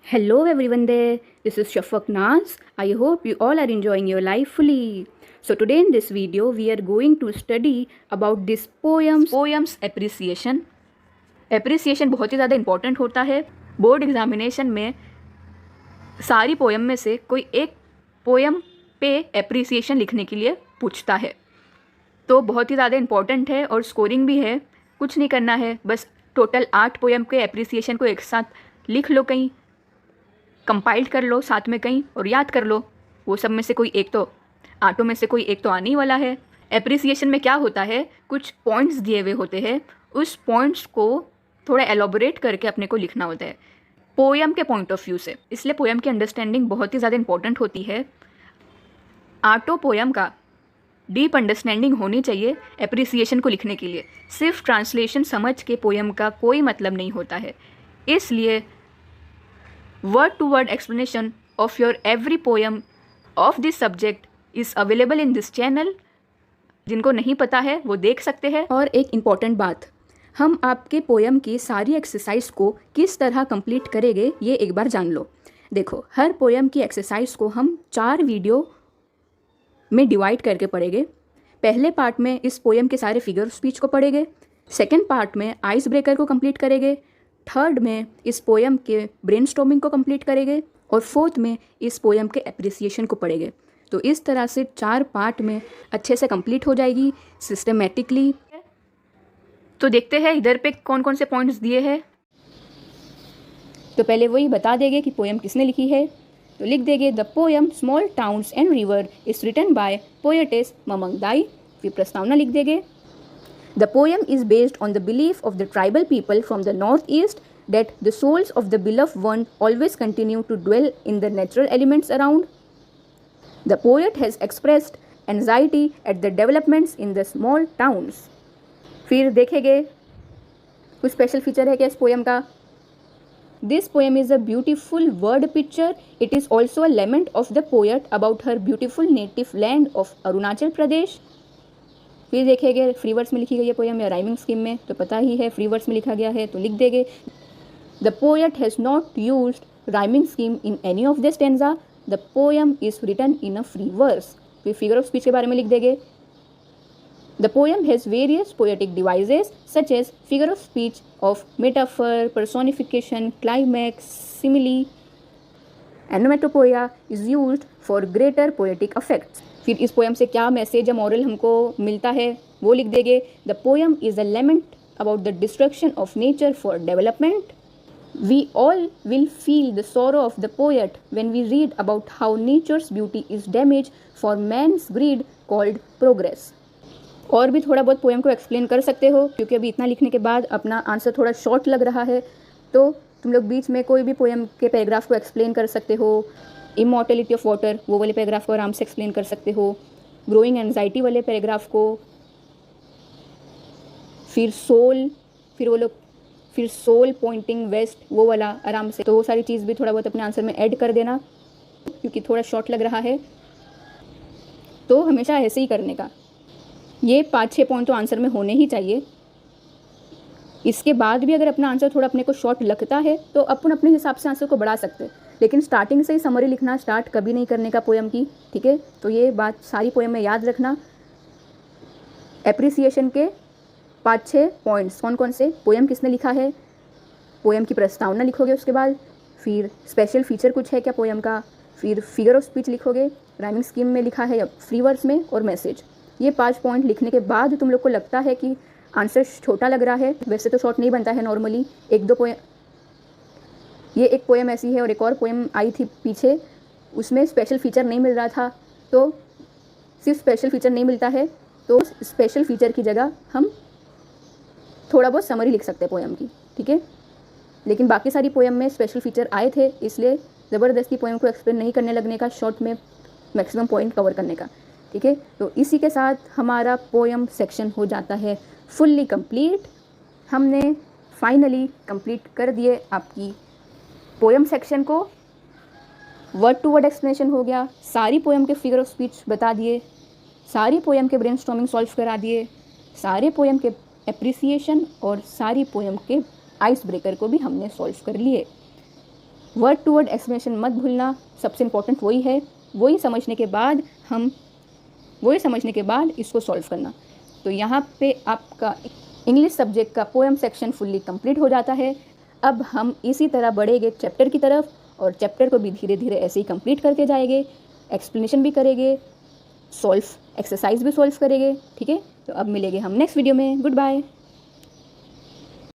Hello everyone there, this is Shafak Naz. I hope you all are enjoying your life fully. So today in this video we are going to study about this poems appreciation. Appreciation बहुत ही ज़्यादा important होता है। Board examination में सारी poem में से कोई एक पोएम पे एप्रिसिएशन लिखने के लिए पूछता है, तो बहुत ही ज़्यादा इम्पॉर्टेंट है और स्कोरिंग भी है। कुछ नहीं करना है, बस टोटल 8 पोएम के एप्रिसिएशन को एक साथ लिख लो, कहीं कंपाइल कर लो साथ में कहीं, और याद कर लो। वो सब में से कोई एक तो, आठों में से कोई एक तो आने ही वाला है। एप्रिसिएशन में क्या होता है, कुछ पॉइंट्स दिए हुए होते हैं, उस पॉइंट्स को थोड़ा एलोबोरेट करके अपने को लिखना होता है पोएम के पॉइंट ऑफ व्यू से। इसलिए पोएम की अंडरस्टैंडिंग बहुत ही ज़्यादा इंपॉर्टेंट होती है। आठों पोएम का डीप अंडरस्टैंडिंग होनी चाहिए एप्रिसिएशन को लिखने के लिए। सिर्फ ट्रांसलेशन समझ के पोएम का कोई मतलब नहीं होता है। इसलिए word to word explanation of your every poem of this subject is available in this channel. जिनको नहीं पता है वो देख सकते हैं। और एक इम्पॉर्टेंट बात, हम आपके पोएम की सारी एक्सरसाइज को किस तरह कंप्लीट करेंगे ये एक बार जान लो। देखो, हर पोएम की एक्सरसाइज को हम 4 वीडियो में डिवाइड करके पढ़ेंगे। पहले पार्ट में इस पोएम के सारे फिगर स्पीच को पढ़ेंगे, सेकेंड पार्ट में आइस ब्रेकर को कंप्लीट करेंगे, थर्ड में इस पोएम के ब्रेनस्टॉर्मिंग को कंप्लीट करेंगे, और फोर्थ में इस पोएम के एप्रिसिएशन को पढ़ेंगे। तो इस तरह से 4 पार्ट में अच्छे से कंप्लीट हो जाएगी सिस्टमेटिकली। तो देखते हैं इधर पे कौन कौन से पॉइंट्स दिए हैं। तो पहले वही बता देंगे कि पोएम किसने लिखी है। तो लिख देंगे the poem small towns and river is written by poetess Mamang Dai. फिर प्रस्तावना लिख देंगे। The poem is based on the belief of the tribal people from the northeast that the souls of the beloved one always continue to dwell in the natural elements around. The poet has expressed anxiety at the developments in the small towns. फिर देखेंगे कुछ special feature है क्या इस poem का। This poem is a beautiful word picture. It is also a lament of the poet about her beautiful native land of Arunachal Pradesh. फिर देखेंगे free words में लिखी गई है पोएम या राइमिंग स्कीम में, तो पता ही है फ्री वर्ड्स में लिखा गया है, तो लिख देंगे the poet has not used rhyming scheme in any of the stanza. The poem is written in a free verse. फिर फिगर ऑफ स्पीच के बारे में लिख देंगे the poem has various poetic devices such as figure of speech of metaphor, personification, climax, simile, onomatopoeia is used for greater poetic effects. फिर इस poem से क्या मैसेज या मॉरल हमको मिलता है वो लिख देंगे the poem is a lament about the destruction of nature for development. We all will feel the sorrow of the poet when we read about how nature's beauty is damage for man's greed called progress. और भी थोड़ा बहुत poem को explain कर सकते हो, क्योंकि अभी इतना लिखने के बाद अपना आंसर थोड़ा शॉर्ट लग रहा है, तो तुम लोग बीच में कोई भी पोएम के पैराग्राफ को एक्सप्लेन कर सकते हो। इमॉर्टेलिटी ऑफ वाटर वो वाले पैराग्राफ को आराम से एक्सप्लेन कर सकते हो, ग्रोइंग एंजाइटी वाले पैराग्राफ को, फिर सोल, फिर सोल पॉइंटिंग वेस्ट वो वाला आराम से। तो वो सारी चीज़ भी थोड़ा बहुत अपने आंसर में ऐड कर देना, क्योंकि थोड़ा शॉर्ट लग रहा है, तो हमेशा ऐसे ही करने का। ये 5-6 पॉइंट तो आंसर में होने ही चाहिए। इसके बाद भी अगर अपना आंसर थोड़ा अपने को शॉर्ट लगता है तो अपन अपने हिसाब से आंसर को बढ़ा सकते हैं, लेकिन स्टार्टिंग से ही समरी लिखना स्टार्ट कभी नहीं करने का पोएम की, ठीक है। तो ये बात सारी पोएम में याद रखना। एप्रिसिएशन के 5-6 पॉइंट्स कौन कौन से, पोएम किसने लिखा है, पोएम की प्रस्तावना लिखोगे, उसके बाद फिर स्पेशल फीचर कुछ है क्या पोएम का, फिर फिगर ऑफ स्पीच लिखोगे, राइमिंग स्कीम में लिखा है या फ्री वर्ड्स में, और मैसेज। ये 5 पॉइंट लिखने के बाद तुम लोग को लगता है कि आंसर छोटा लग रहा है, वैसे तो शॉर्ट नहीं बनता है नॉर्मली, 1-2 पोएम, ये एक पोएम ऐसी है और एक और पोएम आई थी पीछे, उसमें स्पेशल फीचर नहीं मिल रहा था, तो सिर्फ स्पेशल फीचर नहीं मिलता है, तो स्पेशल फीचर की जगह हम थोड़ा बहुत समरी लिख सकते हैं पोएम की, ठीक है। लेकिन बाकी सारी पोएम में स्पेशल फीचर आए थे, इसलिए ज़बरदस्ती पोएम को एक्सप्लेन नहीं करने लगने का, शॉर्ट में मैक्सिमम पॉइंट कवर करने का, ठीक है। तो इसी के साथ हमारा पोएम सेक्शन हो जाता है फुल्ली कंप्लीट। हमने फाइनली कंप्लीट कर दिए आपकी पोएम सेक्शन को। वर्ड टू वर्ड एक्सप्लेनेशन हो गया, सारी पोएम के फिगर ऑफ स्पीच बता दिए, सारी पोएम के ब्रेनस्टॉर्मिंग सॉल्व करा दिए, सारे पोएम के एप्रिसिएशन और सारी पोएम के आइस ब्रेकर को भी हमने सॉल्व कर लिए। वर्ड टू वर्ड एक्सप्लेनेशन मत भूलना, सबसे इम्पोर्टेंट वही है। वही समझने के बाद इसको सॉल्व करना। तो यहाँ पे आपका इंग्लिश सब्जेक्ट का पोएम सेक्शन फुल्ली कंप्लीट हो जाता है। अब हम इसी तरह बढ़ेंगे चैप्टर की तरफ, और चैप्टर को भी धीरे धीरे ऐसे ही कंप्लीट करके जाएंगे, एक्सप्लेनेशन भी करेंगे, एक्सरसाइज भी सॉल्व करेंगे। ठीक है, तो अब मिलेंगे हम नेक्स्ट वीडियो में। Good bye.